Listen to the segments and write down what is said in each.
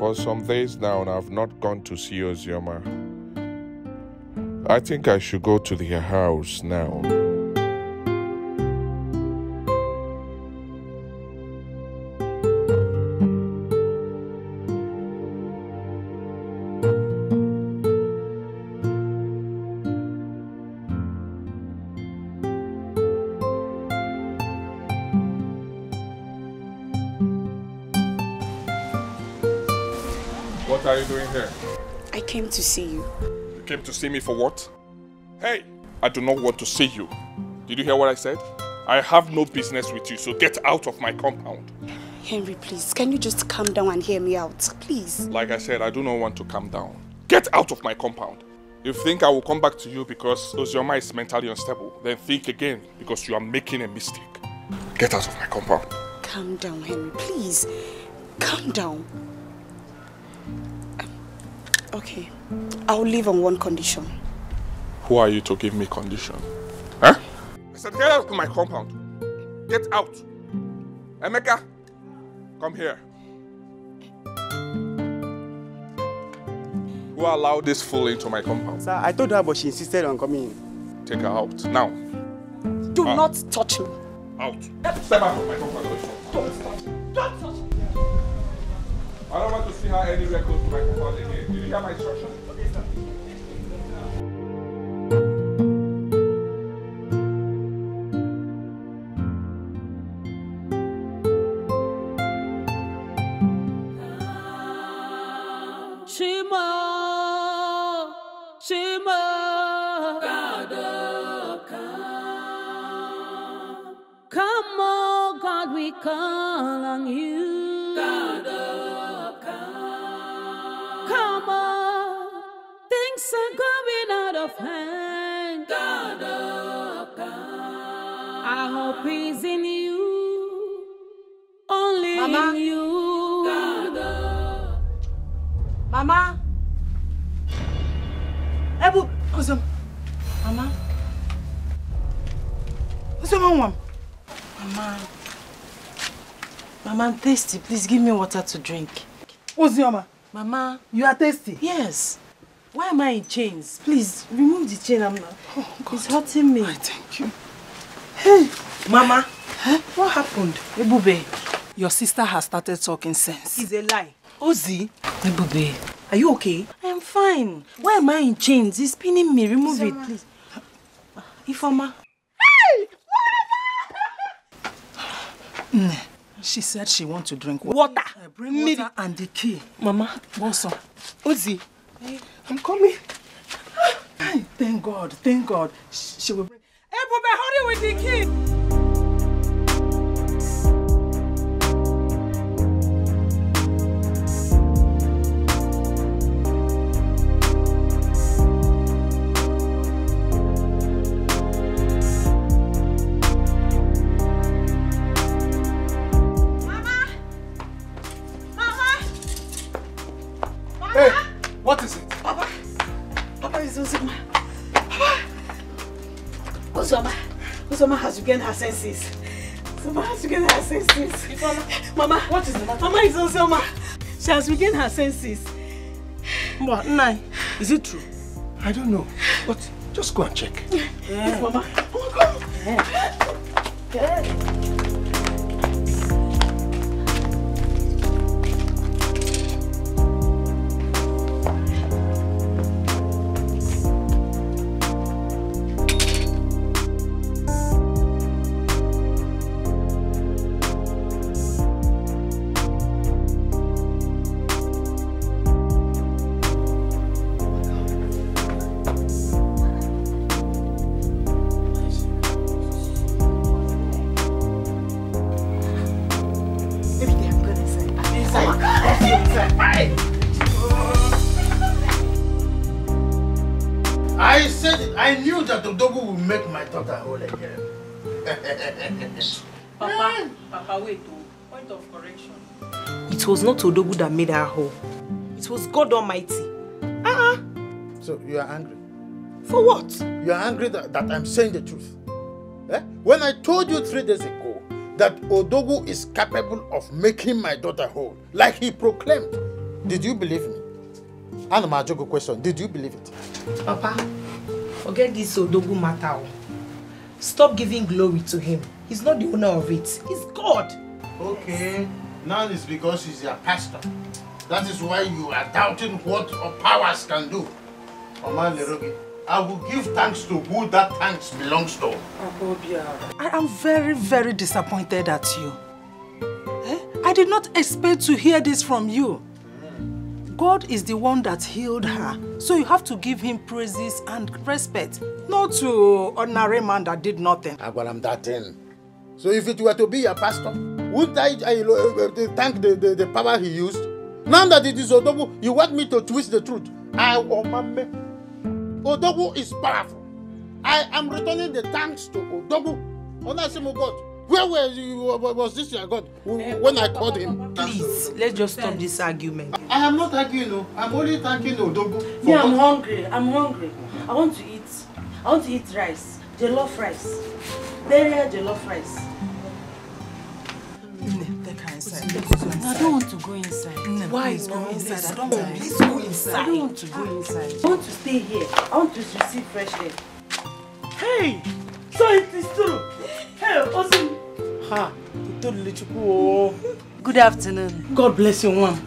For some days now, I've not gone to see Ozioma. I think I should go to their house now. What are you doing here? I came to see you. You came to see me for what? Hey, I do not want to see you. Did you hear what I said? I have no business with you, so get out of my compound. Henry, please, can you just calm down and hear me out, please? Like I said, I do not want to calm down. Get out of my compound. If you think I will come back to you because Ozioma is mentally unstable, then think again because you are making a mistake. Get out of my compound. Calm down, Henry, please. Calm down. Okay, I'll leave on one condition. Who are you to give me condition? Huh? I said get out of my compound. Get out. Emeka, come here. Who allowed this fool into my compound? Sir, I told her, but she insisted on coming in. Take her out, now. Do not touch me. Out. Step out of my compound. Don't touch me. Don't touch me. I don't want to see her anywhere close to my compound again. Did you hear my instructions? Okay, sir. Come on, God, we call on you. Come on, things are going out of hand. Our hope is in you, only Mama. in you. Mama. Ebu, Ozom. Mama. Ozom, Mama. Mama, I'm thirsty. Please give me water to drink. Ozioma, Mama. you are thirsty? Yes. Why am I in chains? Please, remove the chain. It's hurting me. Thank you. Hey. Mama. Huh? What happened? Ebube. Your sister has started talking sense. It's a lie. Ozi. Ebube. Are you okay? I'm fine. Why am I in chains? It's pinning me. Remove it, please. Ifoma. Hey! She said she wants to drink water. Bring water and the key. Mama. Also. Ozi. Hey, I'm coming. Hey, thank God, thank God. She will bring... Ebube, hurry with the key. Hey, what is it? Papa. Papa is Ozoma. Papa. Ozoma. Ozoma has regained her senses. Ozoma has regained her senses. Mama. What is the matter? Mama is Ozoma. She has regained her senses. What? Nai, is it true? I don't know, but just go and check. Yes, Mama. Mama, come. Yeah. I said it. I knew that Odogu will make my daughter whole again. Papa, wait. Point of correction. It was not Odogu that made her whole. It was God Almighty. So you are angry? For what? You are angry that I'm saying the truth. Eh? When I told you 3 days ago that Odogu is capable of making my daughter whole, like he proclaimed, Did you believe me? And my joke question, did you believe it? Papa, forget this Odogu matter. Stop giving glory to him. He's not the owner of it. He's God. Okay. Now it's because he's your pastor. That is why you are doubting what our powers can do. Mama Lerogi, I will give thanks to who that thanks belongs to. I am very, very disappointed at you. I did not expect to hear this from you. God is the one that healed her, so you have to give him praises and respect, not to ordinary man that did nothing. I got him that thing. So if it were to be your pastor, wouldn't I thank the power he used? Now that it is Odogu, you want me to twist the truth. Odogu is powerful. I am returning the thanks to Odogu. Onasimo God. Where was this your God when I called him? Please, let's just stop this argument. I am not arguing, no. I'm only thanking Odogu. Yeah, I'm hungry. I'm hungry. I want to eat. I want to eat rice. Jollof rice. Very jollof rice. Take her inside. I don't want to go inside. Why go inside? I don't want. Please go inside. I don't want to go inside. I want to stay here. I want to receive fresh air. Hey! So it is true. Hey, awesome. Ha! You totally chuku. Good afternoon. God bless you, one.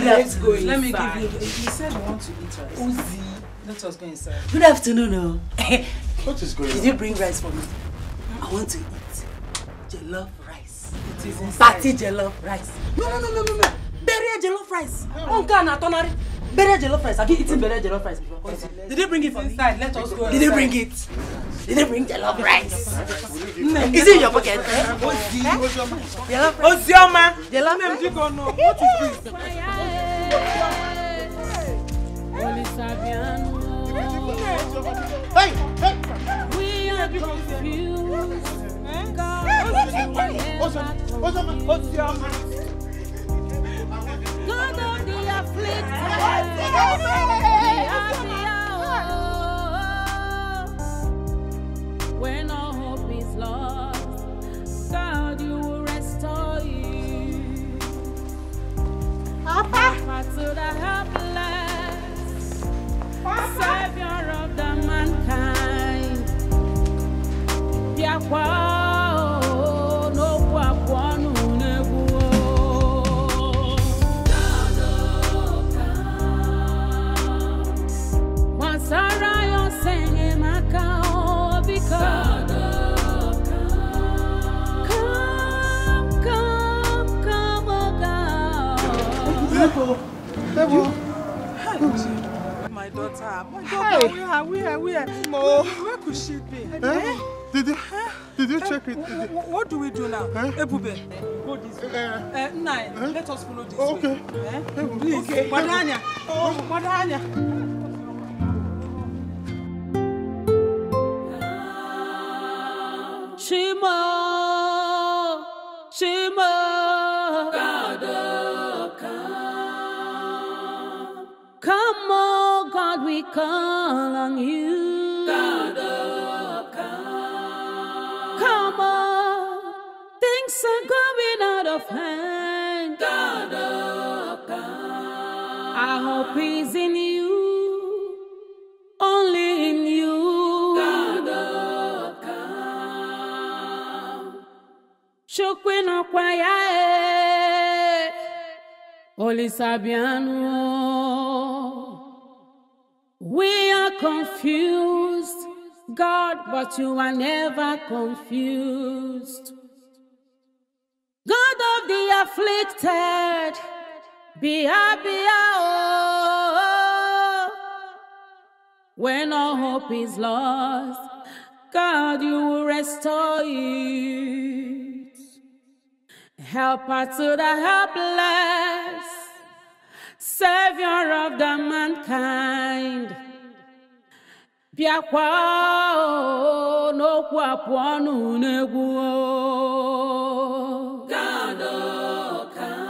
Let's go inside. Let me give you. He said we want to eat rice. Uzi, let us go inside. Good afternoon. What is going on? Did you bring rice for me? I want to eat jollof rice. It is inside. Party jollof rice. No. Bury jollof rice. Bury jollof rice. Have you eaten bury jollof rice before? Did they bring it for me? Inside. Let us go. Did they bring it? Did they bring jollof rice? Is it in your pocket? Jollof rice. Ozioma. Jollof rice. What is this? Hey! We are confused. God of the afflicted, when all hope is lost, God, you will restore you. Papa to the helpless, Savior of the mankind. My daughter, where could she be? Did you check it? What do we do now? Ebube, go this way. Nine, let us follow this okay. way. Please. Okay. Madanya. Madanya. Shimo, God, come, oh God, we call on you. God, come on, things are going out of hand. God, our hope is in you, only in you. God, Chukwe no kwaye, Oli Sabiano. We are confused, God, but you are never confused. God of the afflicted, be happy, oh. When all hope is lost, God, you will restore it. Helper to the helpless, Savior of the mankind. Biakwa no kwapwa nunegu. God, come.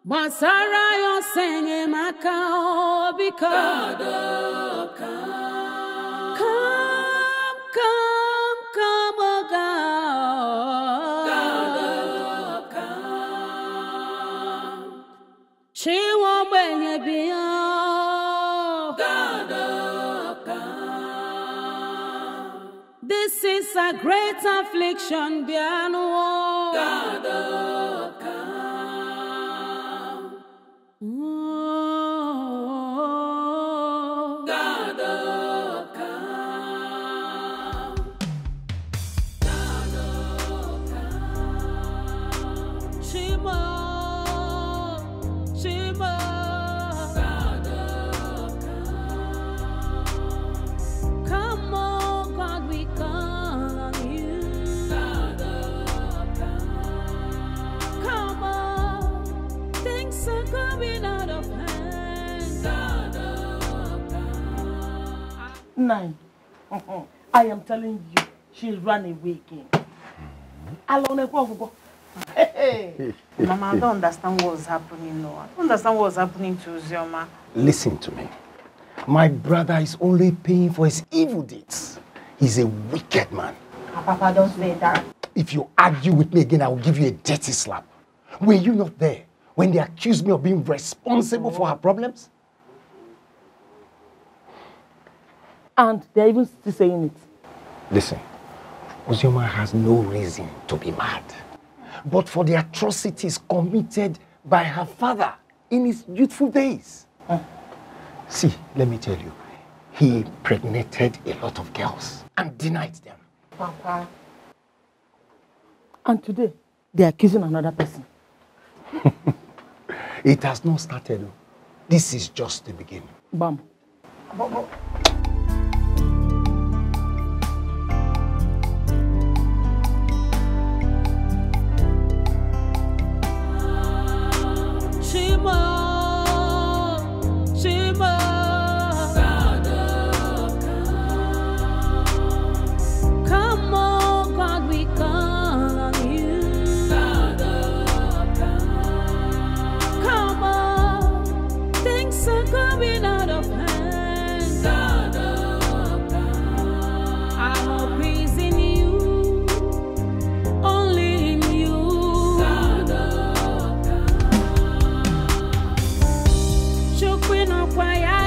Masara yo senge makao because God, come, oh God. This is a great affliction, Biano. God, oh, come. Oh, God, oh, come. God, oh, come. Shimo, Shimo. God, oh, come. Come on, God, we call on you. God, oh, come on, things are going out of hand. God, oh, Nine. I am telling you, she'll run away again. Alone, hey. Mama, I don't understand what's happening now. I don't understand what's happening to Uzioma. Listen to me. My brother is only paying for his evil deeds. He's a wicked man. Papa, don't say that. If you argue with me again, I will give you a dirty slap. Were you not there when they accused me of being responsible for her problems? And they're even still saying it. Listen, Uzioma has no reason to be mad. But for the atrocities committed by her father in his youthful days. See, let me tell you, he impregnated a lot of girls and denied them. Papa. And today, they're accusing another person. It has not started. This is just the beginning. Bam. Shimo, Shimo. God, oh, come on, God, we call on you. God, oh, come on, things are going out of hand. God, oh, our hope is in you, only in you. God, Chukwino kwaya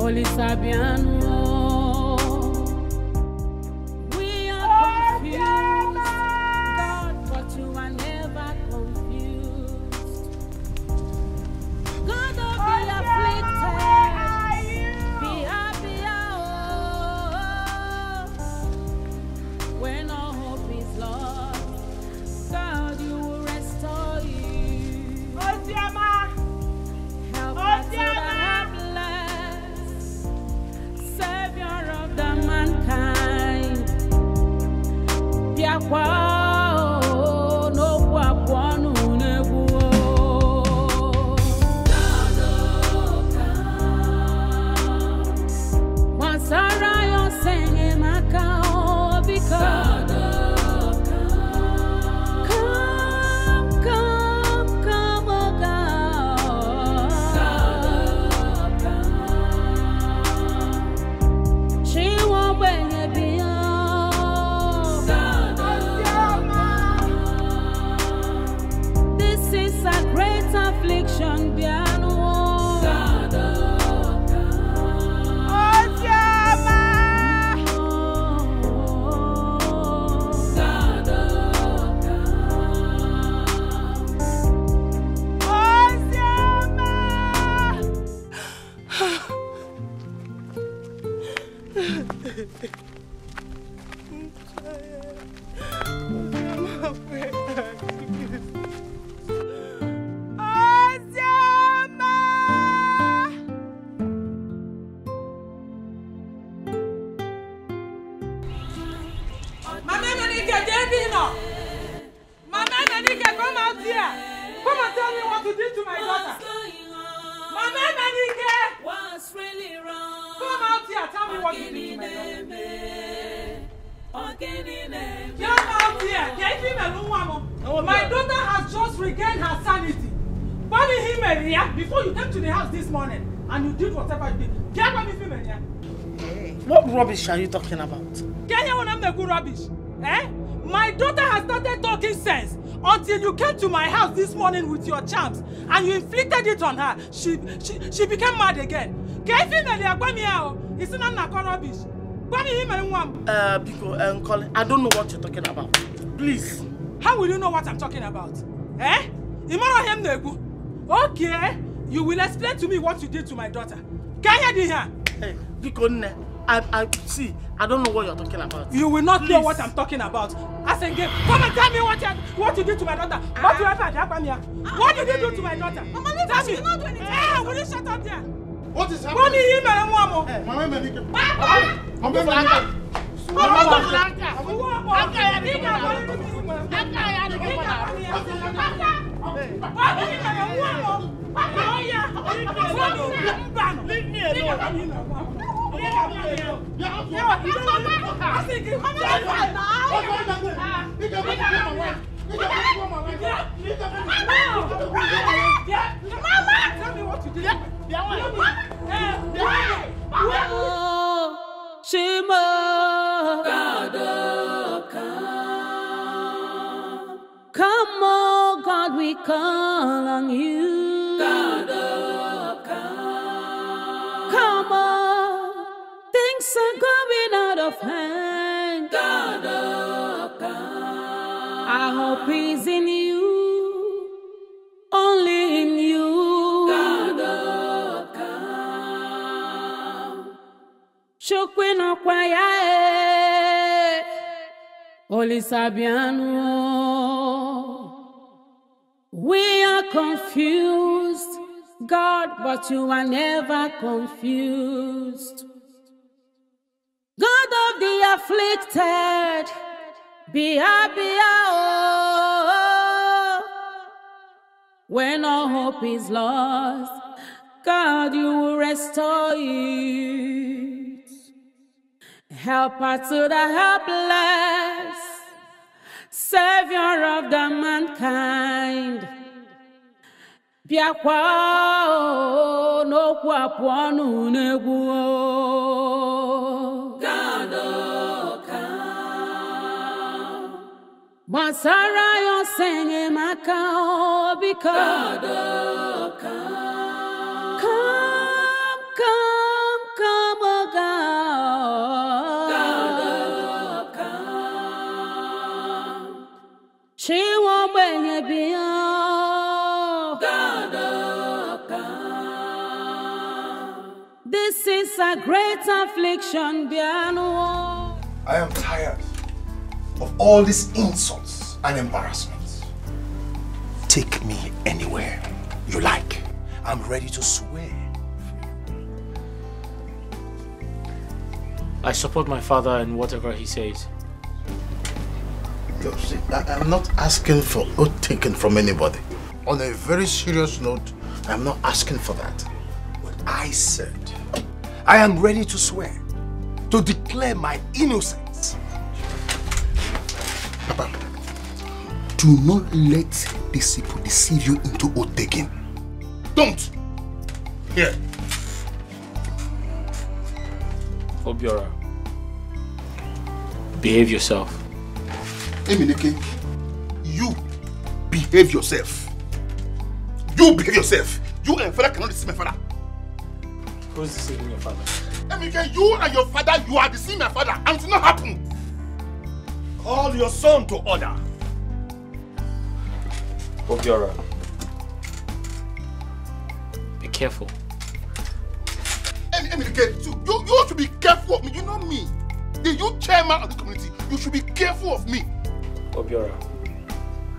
Oli Sabiano. We are confused, God, but you are never confused. God, don't be afflicted, be happy, oh. When all hope is lost, God, you will restore you. Help us to the helpless, Savior of the mankind. Piakwa, no kwapwanu nebuo. God, oh, come. Wansara yon senye makao because come, oh God. She won't bring it beyond. This is a great affliction, Biano. God, Mama Nanika, Davina! Mama Nanika, come out here! Come and tell me what you did to my daughter! Mama Nanika! what's really wrong? Come out here, tell me what you did to my daughter! Come out here! My daughter has just regained her sanity. Why did he marry her before you came to the house this morning and you did whatever you did? What rubbish are you talking about? Can you want to good rubbish? Eh? My daughter has started talking sense until you came to my house this morning with your charms and you inflicted it on her. She became mad again. It's not rubbish. Colin, I don't know what you're talking about. Please. How will you know what I'm talking about? Eh? Okay, you will explain to me what you did to my daughter. Can you hear? Hey, I see. I don't know what you're talking about. You will not know what I'm talking about. As again, come and tell me what you did to my daughter. What did you do to my daughter? Mama, tell me. Not do anything. Hey, will you shut up there? What is happening? Leave me alone. Come on, God, we call on you. God, come on, things are going out of hand. God, our hope is in you, only in you. God, Shokwino kwaya, Oli Sabiano. We are confused, God, but you are never confused. God of the afflicted, be happy, oh. When all hope is lost, God, you will restore it. Helper to the helpless, Savior of the mankind. Biakwa no kwa nu negu. God come. Masara yo senge makao because God come. Come, oh God. God come. She won't bring it beyond. This is a great affliction, Biano. I am tired of all these insults and embarrassments. Take me anywhere you like. I'm ready to swear. I support my father in whatever he says. Look, see, I'm not asking for oath taken from anybody. On a very serious note, I'm not asking for that. But I said, I am ready to swear, to declare my innocence. Papa, do not let these people deceive you into oath taking. Don't! Here. Obiora, behave yourself. Emineke, you behave yourself. You behave yourself. You and father cannot deceive my father. Who's deceiving your father? Emineke, you and your father, you are deceiving my father, and it will not happen. Call your son to order. Obiora, be careful. Emineke, you should be careful of me. You know me. The youth chairman of the community. You should be careful of me. Obiora,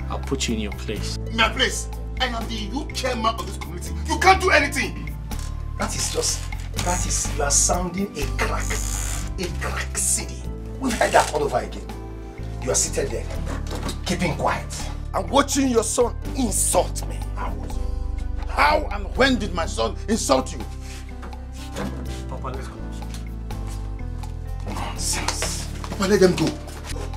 I'll put you in your place. My place? I am the youth chairman of this community. You can't do anything. You are sounding a crack city. We've heard that all over again. You are seated there, keeping quiet. I'm watching your son insult me. How and when did my son insult you? Papa, let's go. Nonsense. Papa, let them go.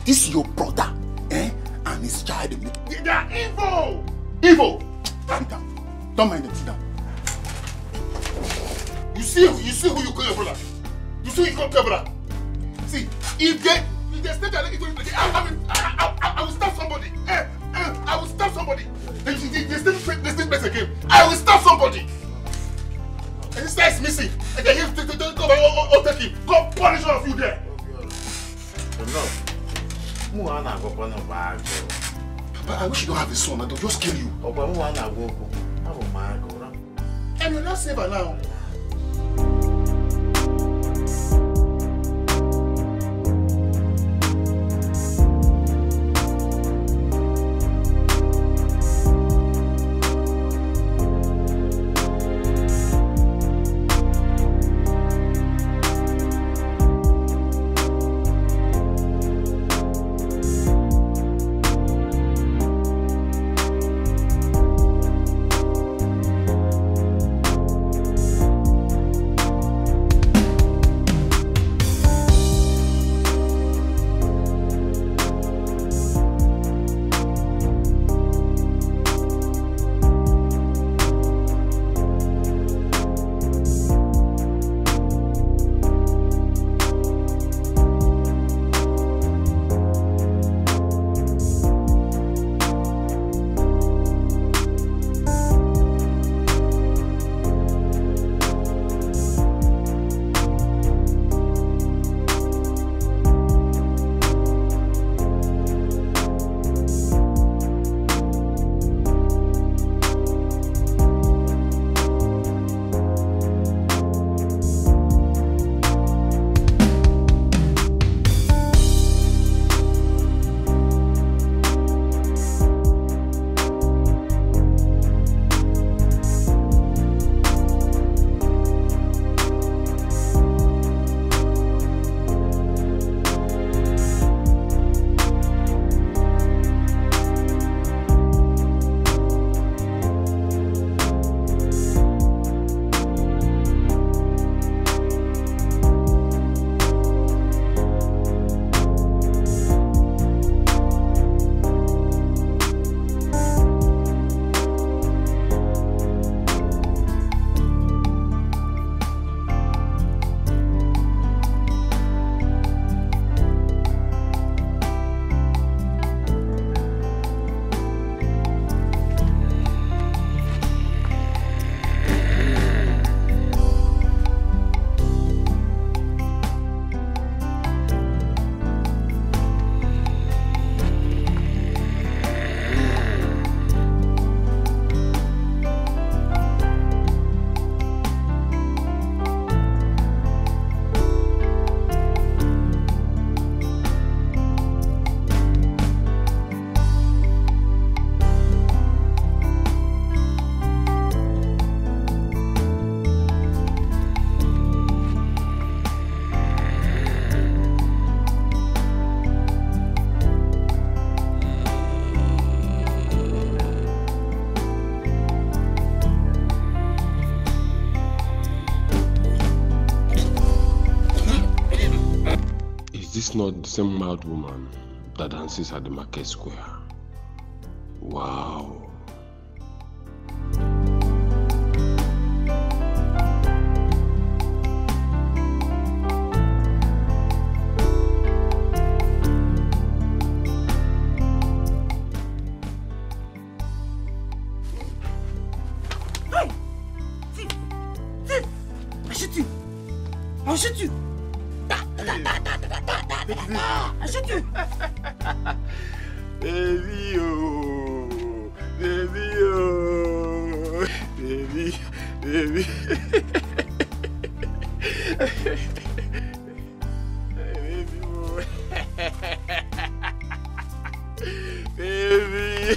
This is your brother, and his child. They are evil! Evil! Sit down. Don't mind them, sit down. You see who you call your brother? You see who you call your brother? See, if they stay there, I will stop somebody. I will stop somebody. They still place again. I will stop somebody. And this guy is missing. And they have to go take him. Go punish all of you there. I wish you don't have a son, I'll just kill you. And you're not safe now. Is not the same mad woman that dances at the market square? Wow. Hey! Thief! Thief! I shoot you! I'll shoot you! I shoot you! Baby, oh, baby, oh, baby, baby. Baby, oh. Baby.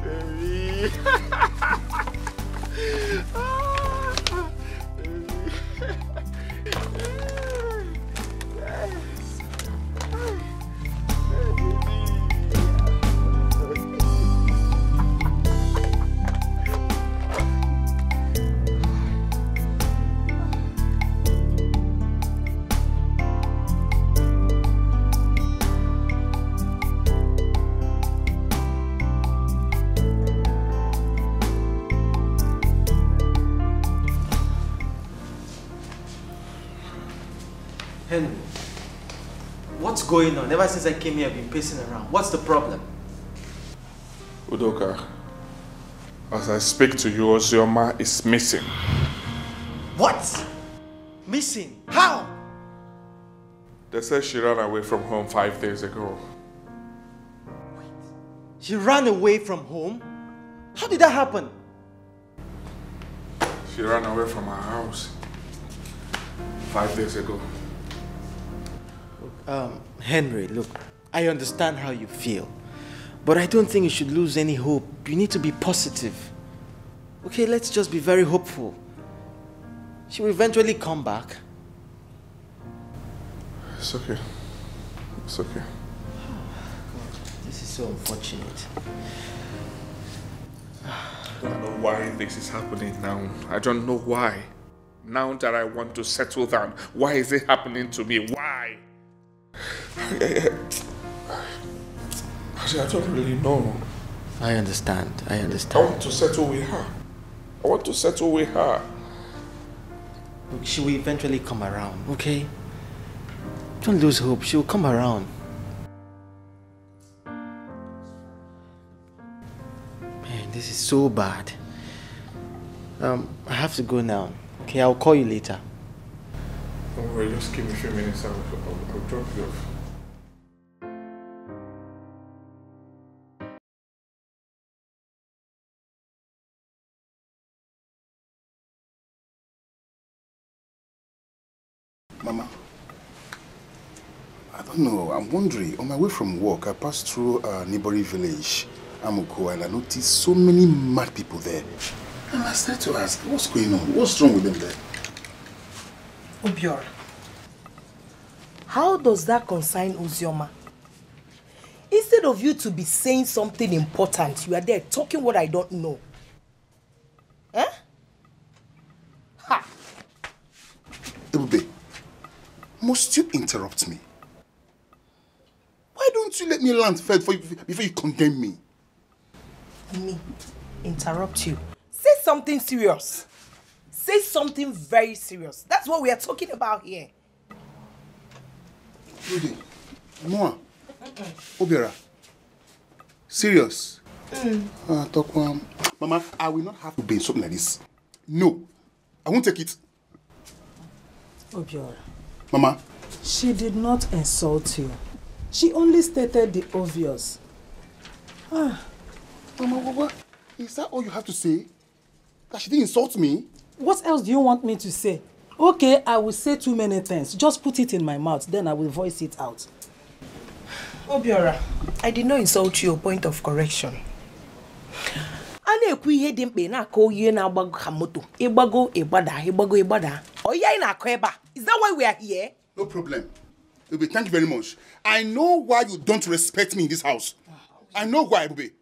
Baby. Henry, what's going on? Ever since I came here, I've been pacing around. What's the problem? Udoka, as I speak to you, Ozioma is missing. What? Missing? How? They said she ran away from home 5 days ago. She ran away from home? How did that happen? She ran away from her house 5 days ago. Henry, look, I understand how you feel, but I don't think you should lose any hope. You need to be positive. Okay, let's just be very hopeful. She will eventually come back. It's okay. It's okay. This is so unfortunate. I don't know why this is happening now. I don't know why. Now that I want to settle down, why is it happening to me? Why? I don't really know. I understand. I I understand. want to settle with her. I want to settle with her. Look, she will eventually come around, okay? Don't lose hope. She will come around. Man, this is so bad. I have to go now. Okay, I'll call you later. Don't worry, just give me a few minutes. I'll drop you off. Mama, I don't know. I'm wondering. On my way from work, I passed through a neighboring village, Amuko, and I noticed so many mad people there. And I started to ask, what's going on? What's wrong with them there? Obiora, how does that concern Uzioma? Instead of you to be saying something important, you are there talking what I don't know. Eh? Ha! Ebube, must you interrupt me? Why don't you let me land first before you condemn me? Me? Interrupt you? Say something serious. Say something very serious. That's what we are talking about here. Rudy, Moa, Obiora, serious? Mama, I will not have to be in something like this. No, I won't take it. Obiora. Mama. She did not insult you. She only stated the obvious. Mama, what? Is that all you have to say? That she didn't insult me? What else do you want me to say? Okay, I will say too many things. Just put it in my mouth, then I will voice it out. Obiora, I did not insult you, point of correction. Is that why we are here? No problem. Bube, thank you very much. I know why you don't respect me in this house. I know why, Bube.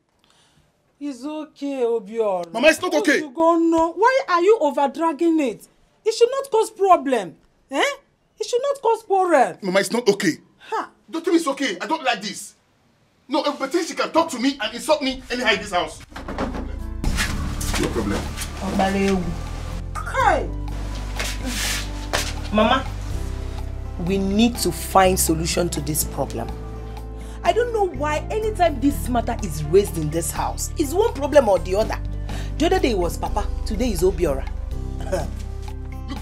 It's okay, Obiora. Mama, it's not okay. Why are you over-dragging it? It should not cause problem. Eh? It should not cause quarrel. Mama, it's not okay. Don't tell me it's okay. I don't like this. No, but then she can talk to me and insult me anyhow in this house. No problem. Hey! Mama, we need to find solution to this problem. I don't know why anytime this matter is raised in this house, it's one problem or the other. The other day it was Papa, today is Obiora. Look,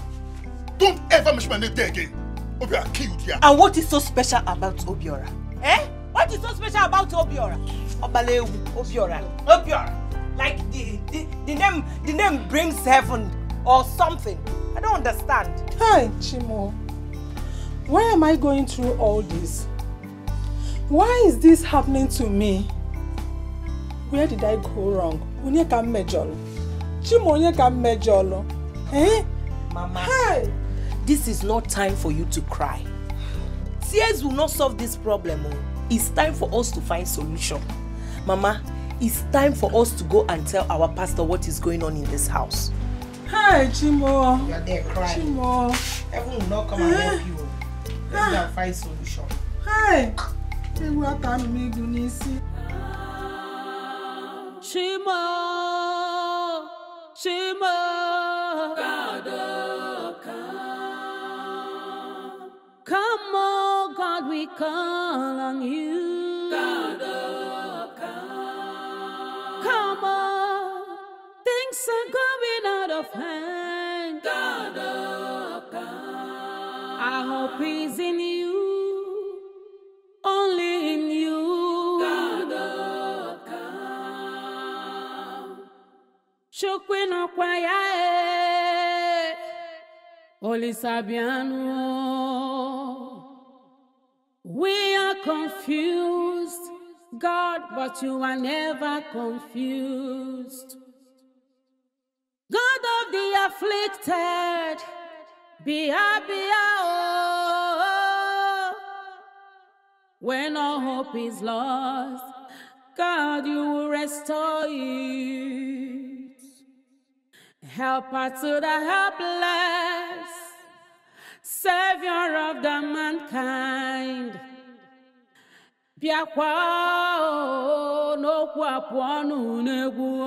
don't ever mention my name there again. Obiora killed here. And what is so special about Obiora? Eh? What is so special about Obiora? Obalewu, Obiora. Obiora. Like the name brings heaven or something. I don't understand. Hi, Chimo. Why am I going through all this? Why is this happening to me? Where did I go wrong? Unye ka mmejolo. Chimo unye ka mmejolo. Eh? Mama. Hey! This is not time for you to cry. Tears will not solve this problem. It's time for us to find solution. Mama, it's time for us to go and tell our pastor what is going on in this house. Hi, Chimo. You are there crying. Chimo. Heaven will not come and help you. Let's go and find solution. Hi. Chimo, Chimo, God, oh, come, oh God, we call on you. God, oh, come on, things are going out of hand. God, oh, our hope is in you. kwaya Olisabiano. We are confused, God, but you are never confused. God of the afflicted, be happy, oh. When all hope is lost, God, you will restore it. Helper to the helpless, Savior of the mankind. Biakwa no kwa no negwu.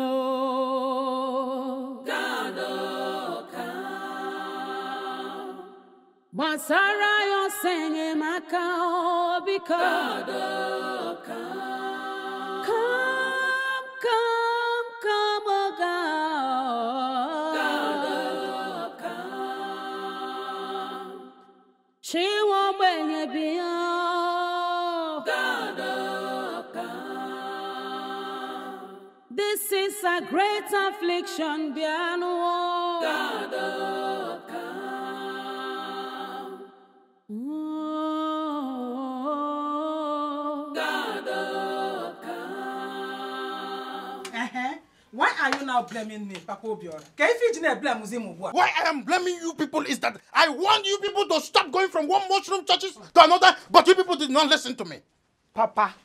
God, oh, come. Masara yo senge makao because God, oh, come. Come, oh God. God, oh, come. She won't bring it beyond. God, oh, come. This is a great affliction, Biano. God, oh, come. Oh, God, oh, come. Why are you now blaming me, Papa Obiora? Can you blame Muzimu? Why I am blaming you people is that I want you people to stop going from one mushroom churches to another, but you people did not listen to me. Papa,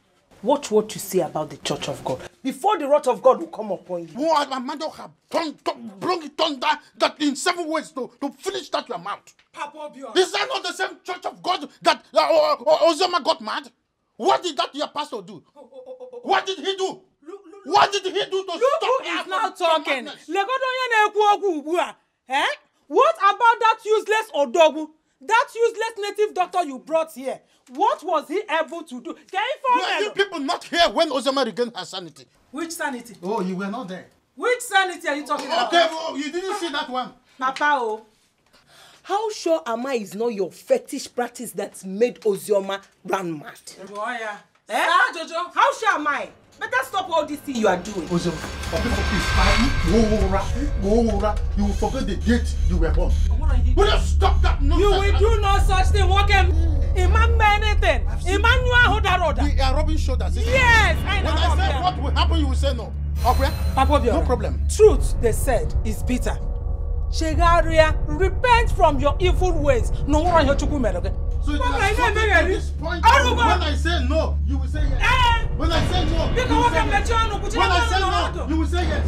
watch what you say about the Church of God before the wrath of God will come upon you. Oh, my mother have blown it thunder that in 7 ways to finish that your mouth. Papa Obiora. Is that not the same Church of God that Ozema got mad? What did that your pastor do? What did he do? What did he do to Look stop who is now talking. What about that useless Odogu? That useless native doctor you brought here? What was he able to do? Can Were you people not here when Ozema regained her sanity? Which sanity? Oh, you were not there. Which sanity are you talking about? Okay, well, you didn't see that one. Papa, oh. How sure am I is not your fetish practice that made Ozioma run mad? Oh, yeah. Jojo, how sure am I? Better stop all this thing you are doing. Ozioma, you will forget the date you were born. Will you stop that nonsense? You will do no such thing. Walk him. Imam anything. Emmanuel Hodaroda. We are rubbing shoulders. Yes, I know. When I say what will happen, you will say no. Okay? Papa, no problem. Truth, they said, is bitter. Shegaria, repent from your evil ways. No one here to come okay? So you are at this point. When I say no, you will say yes. When I say no, you will say yes. When I say no, you will say yes.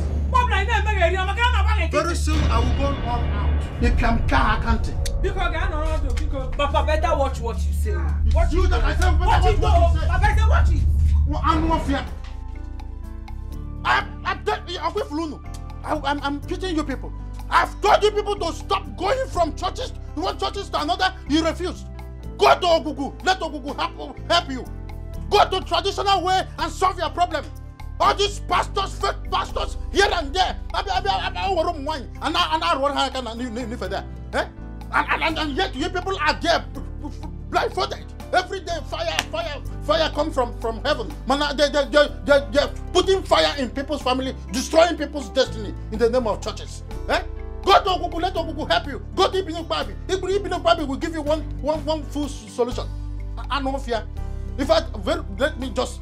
Very soon I will go all out. Because Papa, better watch what you say. What you that I said, watch it though. Papa, I say watch it. I'm not fear. I'm pitching you people. I've told you people to stop going from churches to one churches to another. You refused. Go to Ogugu. Let Ogugu help you. Go to traditional way and solve your problem. All these pastors, fake pastors, here and there. And yet you people are there blindfolded. Every day fire come from heaven. Man, they're putting fire in people's family, destroying people's destiny in the name of churches. Go to Ogugu, let Ogugu help you. Go to Ibinu Babi. Ibinu Babi will give you one full solution. I know fear. In fact, let me just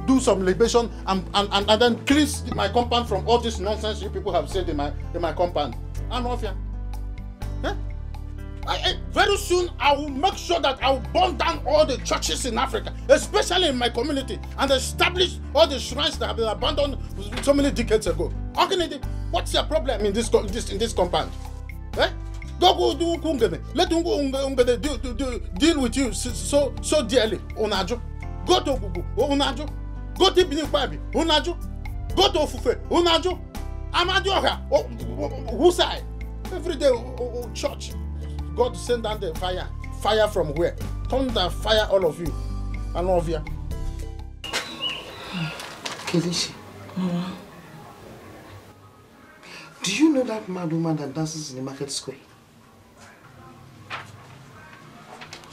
do some libation and then cleanse my compound from all this nonsense you people have said in my compound. I know fear. Very soon I will make sure that I will burn down all the churches in Africa, especially in my community, and establish all the shrines that have been abandoned so many decades ago. What's your problem in this compound? Let deal with you so dearly. Onajo. Go to Gugu. Onajo. Go to Binipabi. Onajo. Go to Ofufe. Onajo. Amadioha. Wusai. Every day, church. God send down the fire. Fire from where? Thunder, fire, all of you. And all of you. Kelechi. Do you know that mad woman that dances in the market square?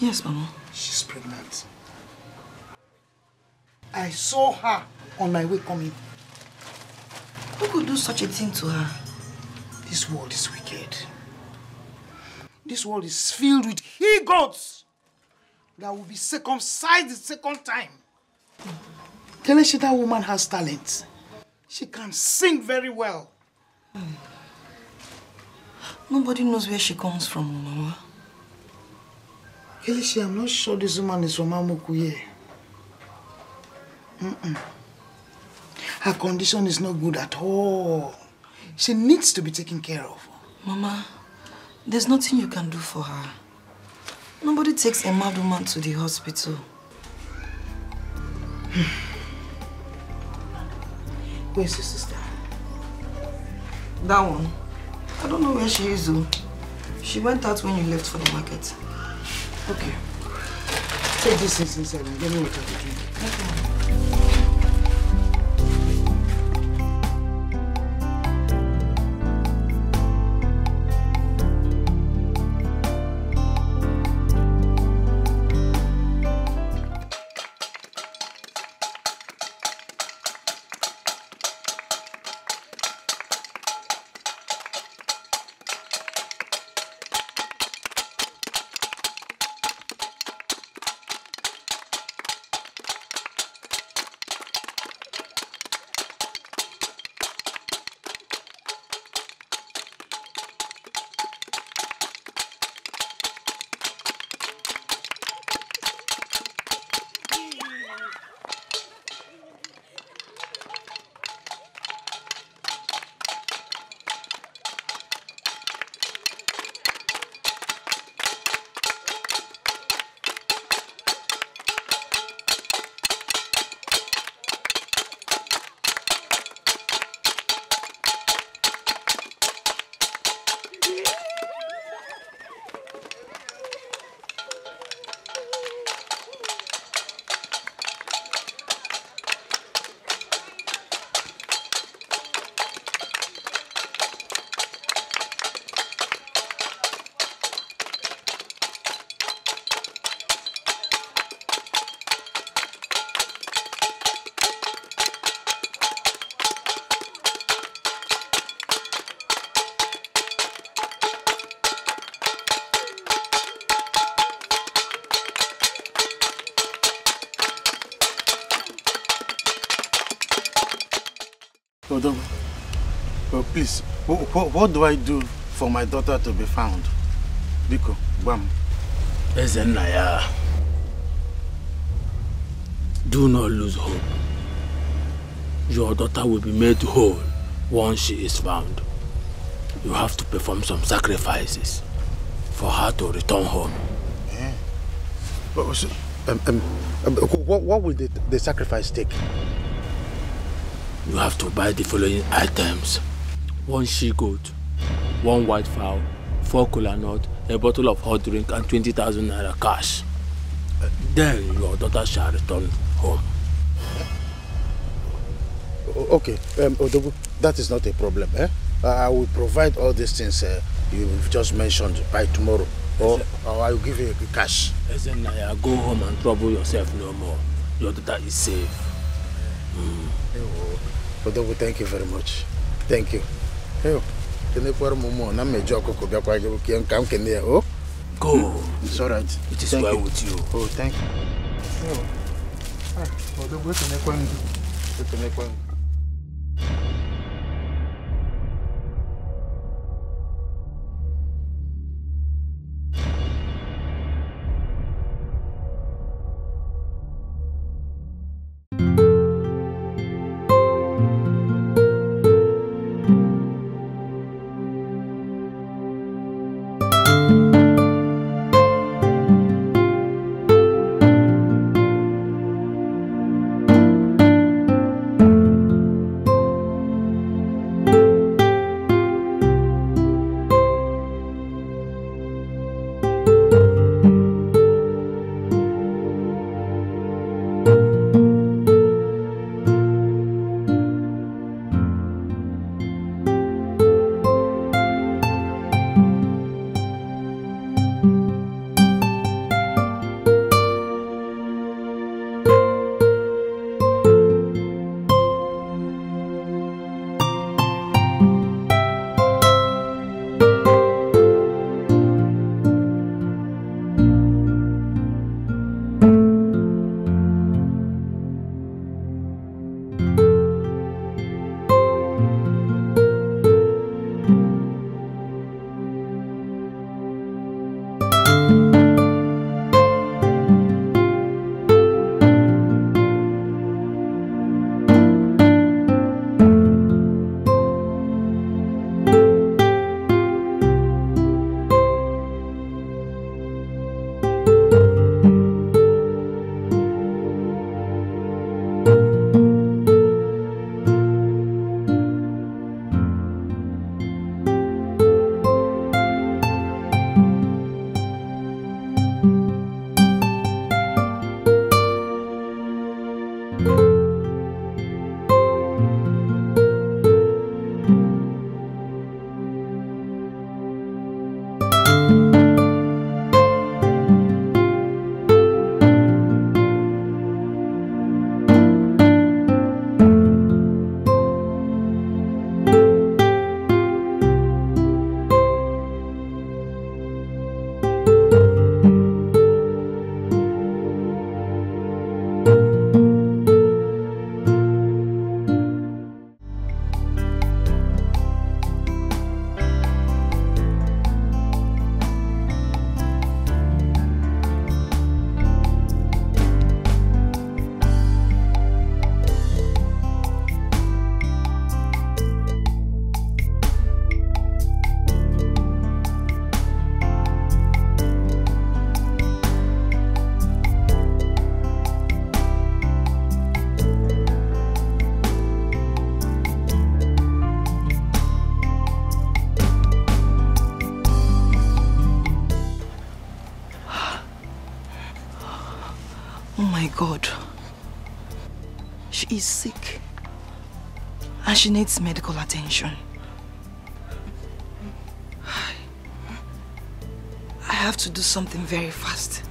Yes, Mama. She's pregnant. I saw her on my way coming. Who could do such a thing to her? This world is wicked. This world is filled with he-goats that will be circumcised the second time. Kelechi, that woman has talent. She can sing very well. Nobody knows where she comes from, Mama. Kelechi, I'm not sure this woman is from Amukuye. Her condition is not good at all. She needs to be taken care of. Mama, there's nothing you can do for her. Nobody takes a mad woman to the hospital. Where's your sister? That one? I don't know where she is, though. She went out when you left for the market. Okay. Take this inside and get me water to drink. Okay. Oh, please, what do I do for my daughter to be found? Biko, Bam. Ezenaya, do not lose hope. Your daughter will be made whole once she is found. You have to perform some sacrifices for her to return home. Yeah. What will the sacrifice take? You have to buy the following items: 1 she-goat, 1 white fowl, 4 kola nut, a bottle of hot drink, and 20,000 naira cash. Then your daughter shall return home. Okay, Odogu, that is not a problem. I will provide all these things you've just mentioned by tomorrow, or I will give you cash. Ezenaya, go home and trouble yourself no more. Your daughter is safe. Odogu, thank you very much. Thank you. Go. It's all right. It is well with you. Oh, thank you. my God. She is sick. And she needs medical attention. I have to do something very fast.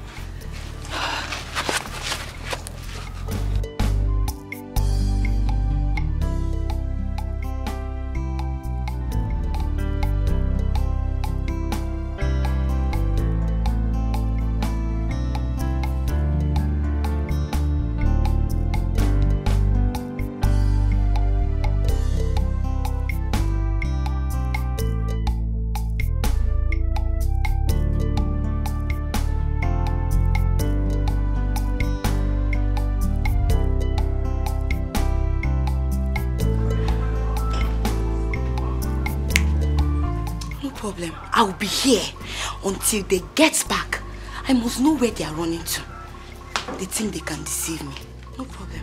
I will be here until they get back. I must know where they are running to. They think they can deceive me. No problem.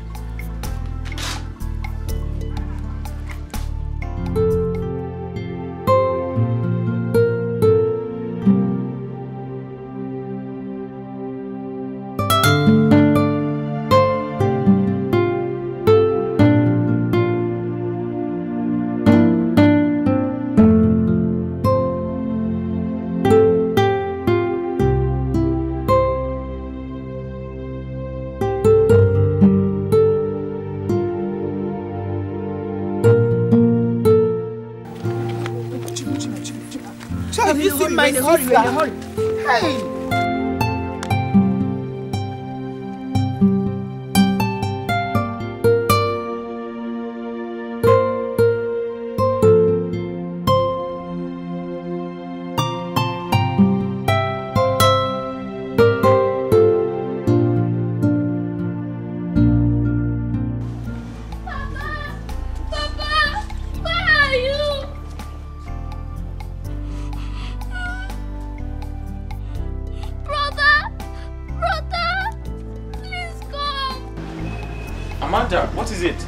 Have you seen my sister? Hey! Amanda, what is it?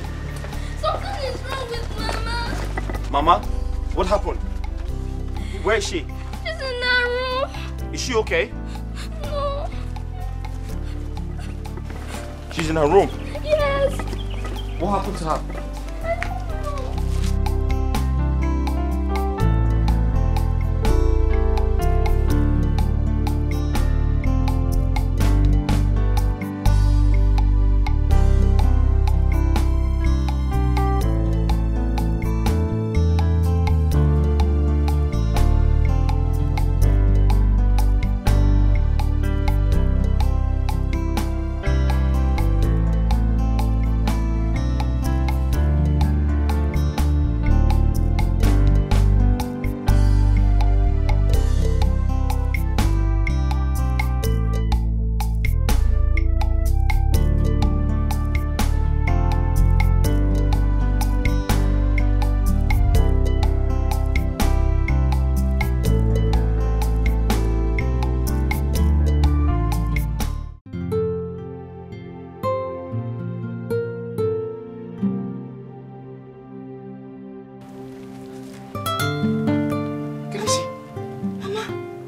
Something is wrong with Mama. Mama, what happened? Where is she? She's in her room. Is she okay? No. She's in her room? Yes. What happened to her?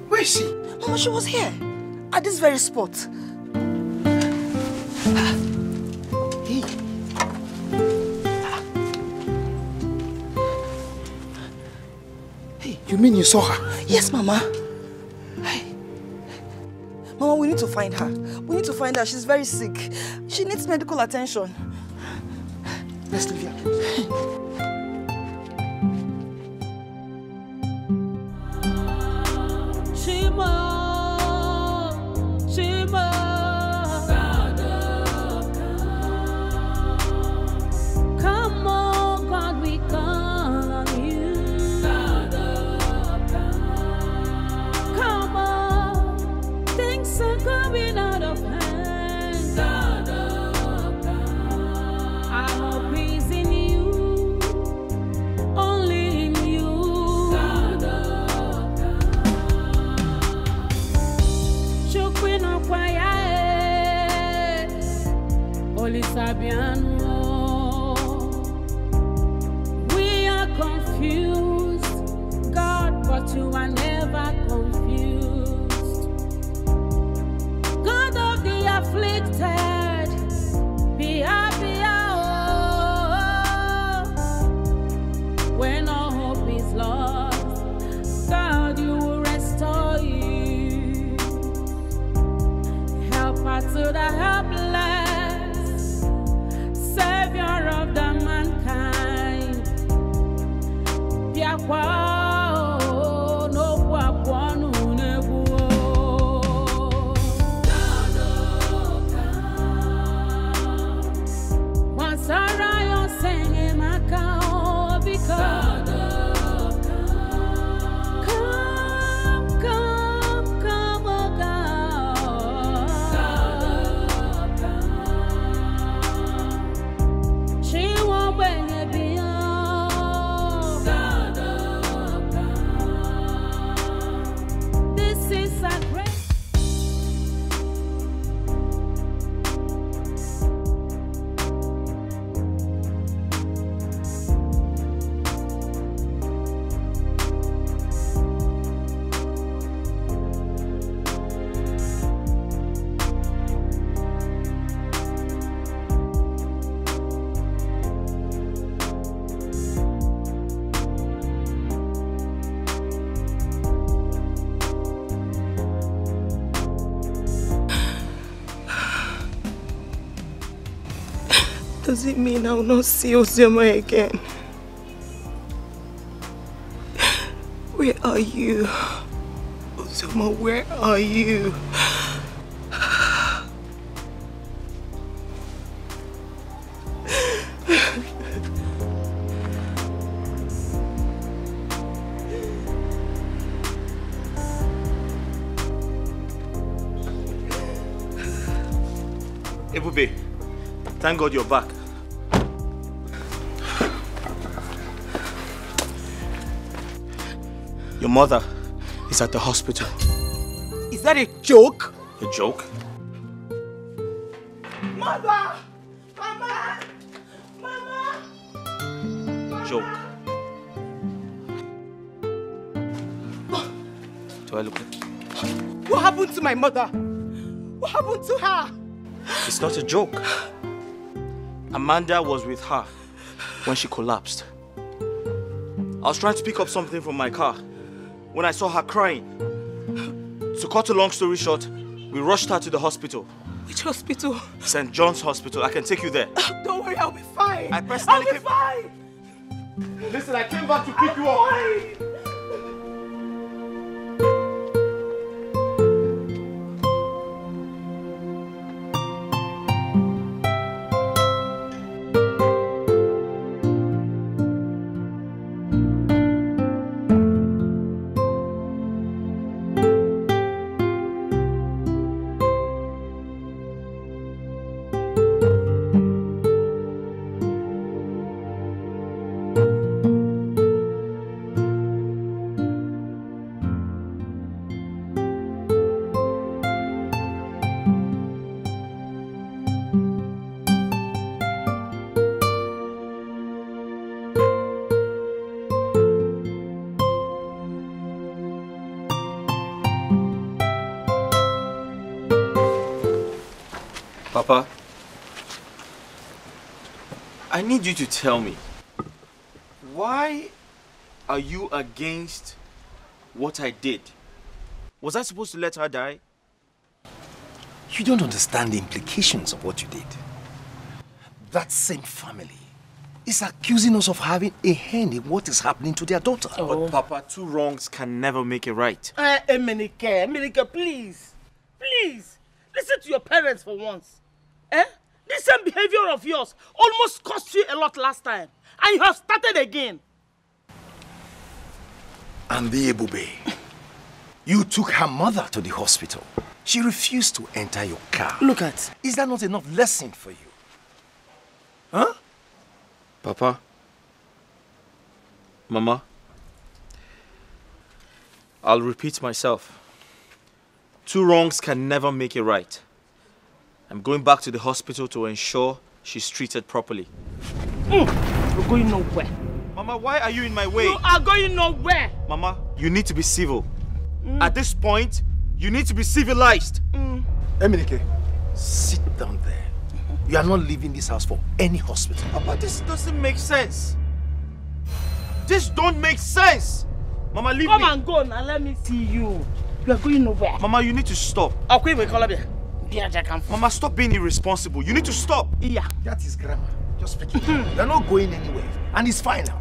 Where is she? Mama, she was here. At this very spot. Hey. Hey, you mean you saw her? Yes, Mama. Hey. Mama, we need to find her. We need to find her. She's very sick. She needs medical attention. Let's leave her. Come on, God, we call on you. Come on, things are coming out of hand. Our hope is in you, only in you. Chukwino kwaya, Holy Sabiano. Confused, God, but you are never confused. God of the afflicted, Does it mean I will not see Ozioma again? Where are you? Ozioma, where are you? Ebube, thank God you're back. Your mother is at the hospital. Is that a joke? A joke? Mother! Mama! Mama! Joke. Do I look like... What happened to my mother? What happened to her? It's not a joke. Amanda was with her when she collapsed. I was trying to pick up something from my car when I saw her crying. To cut a long story short, we rushed her to the hospital. Which hospital? St. John's Hospital. I can take you there. Don't worry, I'll be fine. I personally I'll be fine. Listen, I came back to pick you up. Papa, I need you to tell me, why are you against what I did? Was I supposed to let her die? You don't understand the implications of what you did. That same family is accusing us of having a hand in what is happening to their daughter. But Papa, two wrongs can never make it right. Emenike, please. Please. Listen to your parents for once. This same behavior of yours almost cost you a lot last time. And you have started again. And the Ebube, you took her mother to the hospital. She refused to enter your car. Look at. Is that not enough lesson for you? Huh? Papa, Mama, I'll repeat myself. Two wrongs can never make it right. I'm going back to the hospital to ensure she's treated properly. You're going nowhere. Mama, why are you in my way? You are going nowhere. Mama, you need to be civil. At this point, you need to be civilized. Emenike, sit down there. You are not leaving this house for any hospital. Papa, this doesn't make sense. This don't make sense. Mama, leave me. Come and go and let me see you. You are going nowhere. Mama, you need to stop. Mama, stop being irresponsible. You need to stop. Yeah. That is grammar. Just speak it. You're not going anywhere. And it's fine now.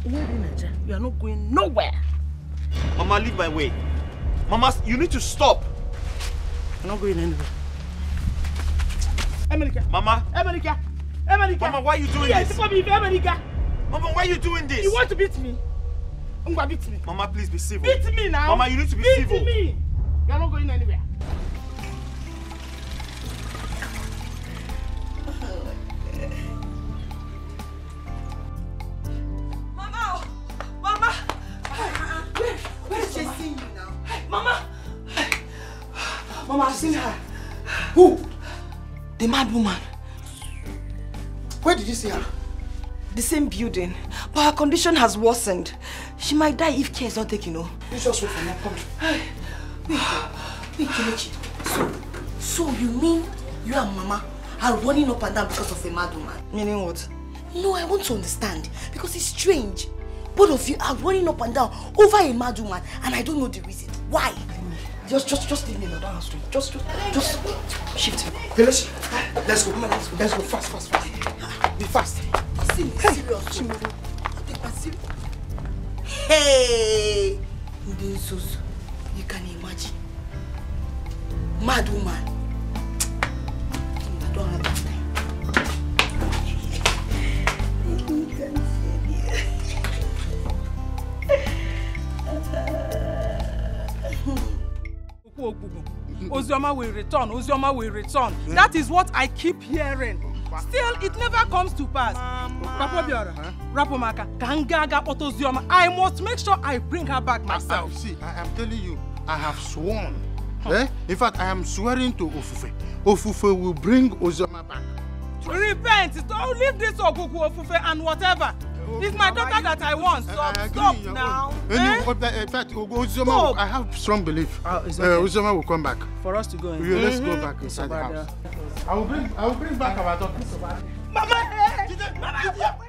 You are not going nowhere. Mama, leave my way. Mama, you need to stop. You're not going anywhere. America. Mama. America. Mama, why are you doing this? Mama, why are you doing this? You want to beat me? Beat me. Mama, please be civil. Beat me now. Mama, you need to be civil. Beat me. You're not going anywhere. Mama! Mama! Where is she seeing you now? Mama! Mama, I've seen her. Who? The mad woman. Where did you see her? The same building. But her condition has worsened. She might die if care is not taken, you know. You just wait for me. Come. Wait, Kelechi. So you mean you and Mama are running up and down because of a mad woman? Meaning what? No, I want to understand. Because it's strange. Both of you are running up and down over a mad woman and I don't know the reason. Why? Just leave me alone. Don't ask me. Just shift him. Hey, let's go. Let's go. Fast. Be fast. See me serious. Hey! Ndensus, you can imagine. Mad woman. I don't have that time. You can Ozioma will return. Ozioma will return. That is what I keep hearing. Still, it never comes to pass. Papa Biora, Rapomaka, Kangaga, Otozioma. I must make sure I bring her back myself. See, I am telling you, I have sworn. In fact, I am swearing to Ofufe. Ofufe will bring Ozioma back. Repent! Don't leave this Ogugu Ofufe and whatever. It's my daughter that I want. Stop now. In fact, Ozioma, I have strong belief. Ozioma will come back. For us to go in. Let's go back inside the house. I will bring back our daughter. Mama! Mama!